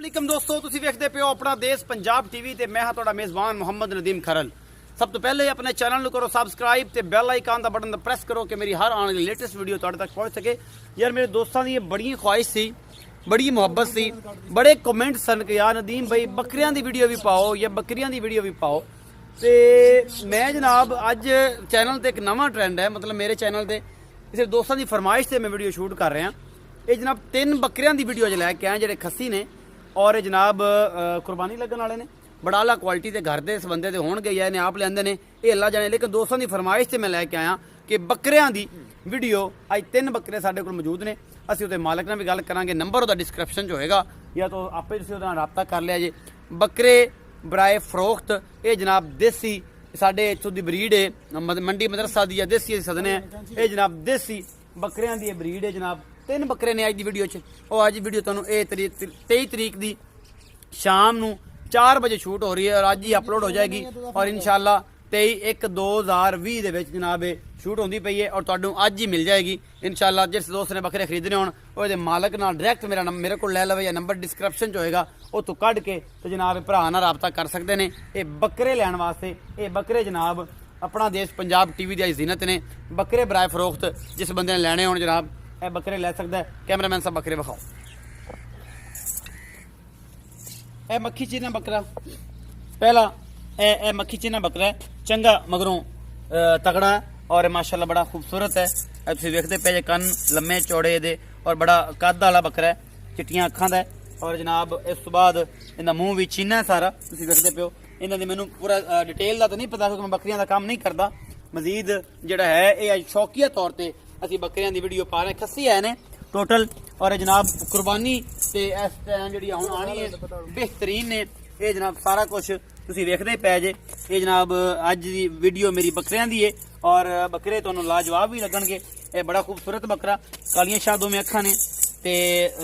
ਵਾਲੇਕਮ ਦੋਸਤੋ, ਤੁਸੀਂ ਵੇਖਦੇ ਪਿਓ ਆਪਣਾ ਦੇਸ਼ ਪੰਜਾਬ ਟੀਵੀ ਤੇ ਮੈਂ ਹਾਂ ਤੁਹਾਡਾ ਮੇਜ਼ਬਾਨ ਮੁਹੰਮਦ ਨਦੀਮ ਖਰਲ। ਸਭ ਤੋਂ ਪਹਿਲੇ ਆਪਣੇ ਚੈਨਲ ਨੂੰ ਕਰੋ ਸਬਸਕ੍ਰਾਈਬ ਤੇ ਬੈਲ ਆਈਕਨ ਦਾ ਬਟਨ ਪ੍ਰੈਸ ਕਰੋ ਕਿ ਮੇਰੀ ਹਰ ਆਉਣ ਵਾਲੀ ਲੇਟੈਸਟ ਵੀਡੀਓ ਤੁਹਾਡੇ ਤੱਕ ਪਹੁੰਚ ਸਕੇ। ਯਾਰ ਮੇਰੇ ਦੋਸਤਾਂ ਦੀ ਇਹ ਬੜੀ ਖੁਆਇਸ਼ ਸੀ, ਬੜੀ ਮੁਹੱਬਤ ਸੀ, ਬੜੇ ਕਮੈਂਟ ਸਨ ਕਿ ਯਾਰ ਨਦੀਮ ਭਾਈ ਬੱਕਰੀਆਂ ਦੀ ਵੀਡੀਓ ਵੀ ਪਾਓ ਜਾਂ ਬੱਕਰੀਆਂ ਦੀ ਵੀਡੀਓ ਵੀ ਪਾਓ। ਤੇ ਮੈਂ ਜਨਾਬ ਅੱਜ ਚੈਨਲ ਤੇ ਇੱਕ ਨਵਾਂ ਟ੍ਰੈਂਡ ਹੈ, ਮਤਲਬ ਮੇਰੇ ਚੈਨਲ ਤੇ ਕਿਸੇ ਦੋਸਤਾਂ ਦੀ ਫਰਮਾਇਸ਼ ਤੇ ਮੈਂ ਵੀਡੀਓ ਸ਼ੂਟ ਕਰ ਰਿਹਾ। ਇਹ ਜਨਾਬ 3 ਬੱਕਰੀਆਂ ਦੀ ਵੀਡੀਓ ਲੈ ਕੇ ਆਏ ਜਿਹੜੇ ਖੱਸੀ ਨੇ और जनाब कुर्बानी लगन वाले ने बड़ा आला क्वालिटी के घर के इस बंदे हो गए या इन्हें आप लेंदे ने ये अल्लाह जाने। लेकिन दोस्तों की फरमाइश से मैं लैके आया कि बकरियां की वीडियो अज 3 बकरे साढ़े को मौजूद ने। असीं उहदे मालक नाल भी गल करांगे, नंबर उहदा डिस्क्रिप्शन च होएगा या तो आपे तुसीं उहदे नाल राबता कर लिया जे। बकरे बराए फरोख्त ये जनाब देसी साढ़े इत्थों दी ब्रीड है, मंडी मदरसा दी या देसी सदने ये जनाब देसी बकरियां दी ब्रीड है जनाब। 3 बकरे ने अज की वीडियो और अज वीडियो तुहानूं 23 तरीक की शाम नूं 4 बजे शूट हो रही है और अज ही अपलोड हो जाएगी और इंशाअल्लाह 23/1/2020 दे विच जनाब शूट होंदी पई है और तुहानूं अज ही मिल जाएगी इंशाअल्लाह। जिस दोस्त ने बकरे खरीदने होण ओहदे मालक नाल डायरैक्ट मेरे को लै लवे या नंबर डिस्क्रिप्शन च होएगा उत्थों कढ के तो जनाब भरा नाल राबता कर सकते हैं। ये बकरे लैण वास्ते ये बकरे जनाब अपना देश पंजाब टीवी दी ज़ीनत ने। बकरे बराए फरोख्त जिस बंदे ने लैणे होण जनाब ए बकरे लै सकदा है। कैमरामैन साहब बकरे विखाओ। ए मक्खी चीना बकरा पहला ए मक्खी चीना बकरा है, चंगा मगरों तगड़ा और माशाल्लाह बड़ा खूबसूरत है। तुसीं वेखदे पे जे कन लम्मे चौड़े दे और बड़ा कद वाला बकरा है, चिट्टियां अखां दा है और जनाब इस तो बाद इहदा मूँह भी चीना है सारा। तुसीं वेखदे पिओ इन्हां दी मैनूं पूरा डिटेल दा तो नहीं पता क्योंकि मैं बकरियां दा काम नहीं करदा। मजीद जिहड़ा है ये शौकीया तौर पर असी बकरियां दी वीडियो पा रहे। खस्सी है ने टोटल और जनाब कुर्बानी ते इस टाइम जी हुण आनी है बेहतरीन ने। ये जनाब सारा कुछ तुसीं वेखदे पै जे। ये जनाब अज दी वीडियो मेरी बकरियां दी है और बकरे तुहानूं लाजवाब भी लगणगे। ये बड़ा खूबसूरत बकरा, कालियां शाह दोवें अखां ने ते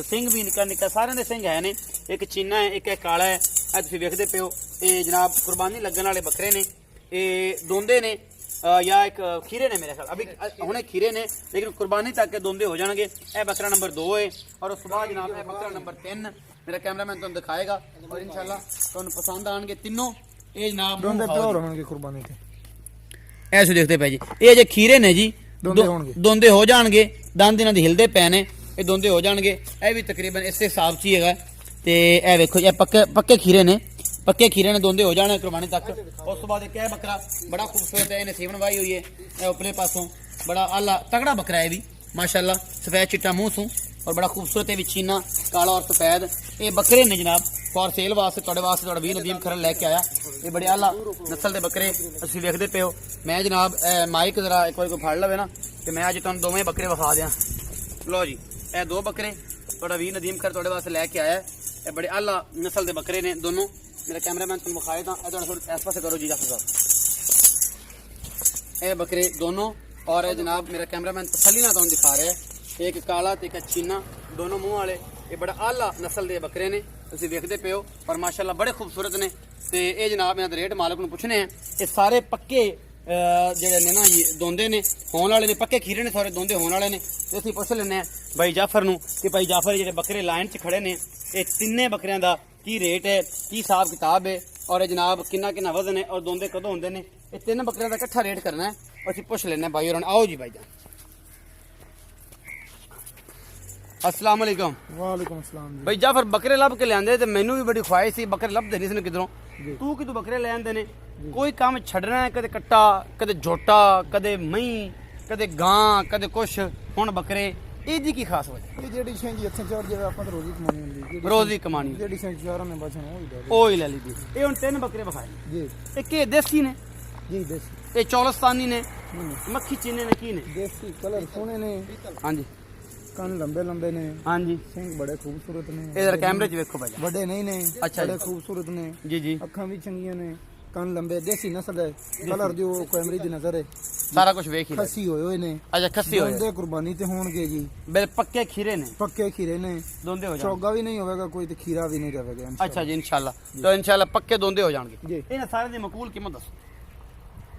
सिंह भी निक्का निक्का सारे दे सिंह है ने। एक चीना है एक काला है। अज तुसीं वेखदे पिओ ये जनाब कुर्बानी लगन वाले बकरे ने। ये दोंदे ने या एक खीरे ने मेरे ख्याल अभी हुणे खीरे ने लेकिन कुर्बानी तक के दोंदे हो जाएंगे। यह बकरा नंबर 2 है और उस बाद जनाब यह बकरा नंबर 3 मेरा कैमरामैन तुहानूं दिखाएगा और इंशाल्लाह तुहानूं पसंद आएंगे तीनों। ये जनाब दोंदे प्योर होणगे कुर्बानी ते ऐसे देखते पे जी। ये जे खीरे ने जी दोंदे हो जाएंगे, दंद इन्हां दे हिलदे पे ने, ये दोंदे हो जाएंगे। यह भी तकरीबन इस हिसाब से ही है ते यह वेखो ये पक्के खीरे ने, पक्के खीरे ने दोंदे हो जाने कुर्बानी तक। उस तो बाद एक बकरा बड़ा खूबसूरत है, इन्हें सीवन वाही हुई है उपले पासों बड़ा आला तगड़ा बकरा है भी माशाल्लाह। सफेद चिट्टा मूँह सूँ और बड़ा खूबसूरत है भी चीना काला और सफेद। ये बकरे ने जनाब फॉर सेल वास्ते तुहाडे वास्ते तुहाडा वीर नदीम खरल लैके आया। ये बड़े आला नस्ल के बकरे असीं वेखदे पे हो। मैं जनाब माइक जरा एक बार कोई फड़ लवे ना तो मैं अज तुहानूं दोवें बकरे विखा दियां। लो जी ये 2 बकरे तुहाडा वीर नदीम खरल तुहाडे वास्ते लैके आया। ये बड़े आला नस्ल के बकरे ने दोनों। मेरा कैमरामैन तुम विखाए था इस पास करो जी जाफर साहब। ये बकरे दोनों और जनाब मेरा कैमरामैन तसल्ली ना तुम दिखा रहे हैं। एक काला तो एक चीना दोनों मुँह वाले। ये बड़ा आला नस्ल के बकरे ने तुसीं वेखदे पे हो और माशाल्लाह बड़े खूबसूरत ने। तो ये जनाब इन्हां दे रेट मालक नूं पुछने हैं। ये सारे पक्के ਜਿਹੜੇ ਨੇ ਨਾ ਜੀ ਦੋਂਦੇ ਨੇ ਹੋਣ ਵਾਲੇ ਨੇ, पक्के खीरे ने सारे दोंदे होने वाले ने। तो ਅਸੀਂ ਪੁੱਛ ਲੈਂਦੇ ਹਾਂ भाई जाफर ਨੂੰ कि भाई जाफर ਜਿਹੜੇ बकरे लाइन 'ਚ खड़े ने ये ਤਿੰਨੇ ਬੱਕਰਿਆਂ ਦਾ की रेट है, की हिसाब किताब है और जनाब किन्ना वजन है और दोंदे कदों होंदे ने। ये 3 बकरियां का इकट्ठा रेट करना है असं पुछ लेना भाई और आओ जी भाई जान। अस्सलाम वालेकुम। वालेकुम अस्सलाम जी। भाई जाफर बकरे लभ के लियांदे ते मैनू भी बड़ी ख्वाहिश सी, बकरे लभदे नहीं सन किधरों। तू कि तू बकरे ले आंदे ने कोई काम छड़ना है, कदे कट्टा कदे झोटा कदे मई कदे गां कदे कुछ हुण बकरे ਇਹਦੀ ਕੀ ਖਾਸ ਵਜ੍ਹਾ? ਇਹ ਜਿਹੜੀ ਸ਼ੈਂ ਜੀ ਇੱਥੇ ਚੜ ਜਾਵੇ ਆਪਾਂ ਤਾਂ ਰੋਜ਼ੀ ਕਮਾਣੀ ਹੁੰਦੀ। ਰੋਜ਼ੀ ਕਮਾਣੀ ਜਿਹੜੀ ਸ਼ੈਂ ਚਾਰਾਂ ਨੇ ਬਚਣ ਉਹ ਹੀ ਲੈ ਲਈ। ਇਹ ਹੁਣ 3 ਬੱਕਰੇ ਵਿਖਾਏ ਜੀ। ਇਹ ਕੀ ਦੇਸੀ ਨੇ ਜੀ? ਦੇਸੀ। ਇਹ ਚੌਲਸਤਾਨੀ ਨੇ, ਮੱਖੀ ਚੀਨੇ ਨੇ, ਕੀ ਨੇ? ਦੇਸੀ ਕਲਰ ਸੋਹਣੇ ਨੇ। ਹਾਂਜੀ ਕੰਨ ਲੰਬੇ ਲੰਬੇ ਨੇ। ਹਾਂਜੀ ਸਿੰਘ ਬੜੇ ਖੂਬਸੂਰਤ ਨੇ। ਇਹ ਜਰਾ ਕੈਮਰੇ 'ਚ ਵੇਖੋ ਭਾਈ। ਵੱਡੇ ਨਹੀਂ ਨੇ, ਅੱਛਾ ਬੜੇ ਖੂਬਸੂਰਤ ਨੇ ਜੀ ਜੀ। ਅੱਖਾਂ ਵੀ ਚੰਗੀਆਂ ਨੇ, ਕੰਨ ਲੰਬੇ, ਦੇਸੀ ਨਸਲ ਹੈ। ਕਲਰ ਜੋ ਕੈਮਰੇ ਦੀ ਨਜ਼ਰ ਹੈ ਸਾਰਾ ਕੁਝ ਵੇਖ ਹੀ। ਖੱਸੀ ਹੋਏ ਨੇ। ਅੱਛਾ ਖੱਸੀ ਹੋਏ ਦੋਂਦੇ ਕੁਰਬਾਨੀ ਤੇ ਹੋਣਗੇ ਜੀ। ਬਿਲ ਪੱਕੇ ਖੀਰੇ ਨੇ, ਪੱਕੇ ਖੀਰੇ ਨੇ। ਦੋਂਦੇ ਹੋ ਜਾਣਗੇ, ਚੌਗਾ ਵੀ ਨਹੀਂ ਹੋਵੇਗਾ ਕੋਈ ਤੇ ਖੀਰਾ ਵੀ ਨਹੀਂ ਰਹੇਗਾ। ਅੱਛਾ ਜੀ इंशाल्लाह। तो इंशाल्लाह पक्के दोंदे हो जाएंगे जी। इन्हें सारे दी मकबूल कीमत दसो।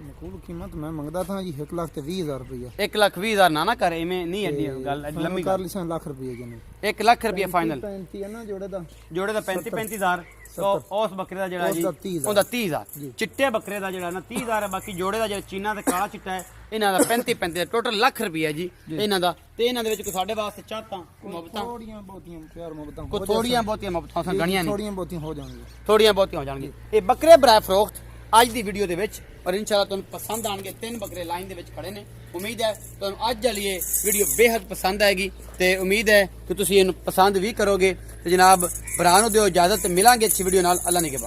ਮਕੂਲ ਕੀਮਤ ਮੈਂ ਮੰਗਦਾ ਥਾ ਜੀ 1,20,000 ਰੁਪਇਆ 1,20,000 ਨਾ ਕਰ ਐਵੇਂ ਨਹੀਂ ਐਡੀ ਗੱਲ ਲੰਮੀ ਕਰ ਲਿਸਾਂ ਲੱਖ ਰੁਪਏ ਜਨੇ 1 ਲੱਖ ਰੁਪਏ ਫਾਈਨਲ 35 ਹੈ ਨਾ ਜੋੜੇ ਦਾ ਜੋੜੇ ਦਾ 35,000 ਉਸ ਬੱਕਰੇ ਦਾ ਜਿਹੜਾ ਜੀ ਉਹਦਾ 30,000 ਉਹਦਾ 30,000 ਚਿੱਟੇ ਬੱਕਰੇ ਦਾ ਜਿਹੜਾ ਨਾ 30,000 ਹੈ ਬਾਕੀ ਜੋੜੇ ਦਾ ਜਿਹੜਾ ਚੀਨਾ ਤੇ ਕਾਲਾ ਚਿੱਟਾ ਹੈ ਇਹਨਾਂ ਦਾ 35 ਟੋਟਲ ਲੱਖ ਰੁਪਏ ਜੀ ਇਹਨਾਂ ਦਾ ਤੇ ਇਹਨਾਂ ਦੇ ਵਿੱਚ ਕੋਈ ਸਾਡੇ ਵਾਸਤੇ ਚਾਹਤਾਂ ਮੁਹੱਬਤਾਂ ਥੋੜੀਆਂ ਬਹੁਤੀਆਂ ਪਿਆਰ ਮੁਹੱਬਤਾਂ ਕੋਈ ਥੋੜੀਆਂ ਬਹੁਤੀਆਂ ਮੁਹੱਬਤਾਂ ਸਾਂ ਗਣੀਆਂ ਨਹੀਂ ਥੋੜੀਆਂ ਬਹੁਤੀਆਂ ਹੋ ਜਾਣਗੀਆਂ ਥੋੜੀਆਂ ਬਹੁਤੀਆਂ ਹੋ ਜਾਣਗੀਆਂ ਇਹ ਬੱਕਰੇ ਬਰਾਏ ਫਰੋਖਤ ਅੱਜ ਦੀ ਵੀਡੀਓ ਦੇ ਵਿੱਚ ਔਰ ਇਨਸ਼ਾਅੱਲਾ ਤੁਹਾਨੂੰ ਪਸੰਦ ਆਣਗੇ 3 ਬੱਕਰੇ ਲਾਈਨ ਦੇ ਵਿੱਚ ਖੜੇ ਨੇ ਉਮੀਦ ਹੈ ਤੁਹਾਨੂੰ ਅੱਜ ਵਾਲੀ ਇਹ ਵੀਡੀਓ ਬੇहद ਪਸੰਦ ਆਏਗੀ ਤੇ ਉਮੀਦ ਹੈ ਕਿ ਤੁਸੀਂ ਇਹਨੂੰ ਪਸੰਦ ਵੀ ਕਰੋਗੇ ਤੇ ਜਨਾਬ ਭਰਾ ਨੂੰ ਦਿਓ ਇਜਾਜ਼ਤ ਮਿਲਾਂਗੇ ਅੱਛੀ ਵੀਡੀਓ ਨਾਲ ਅੱਲਾ ਨਿਗਹਿਬਾਨ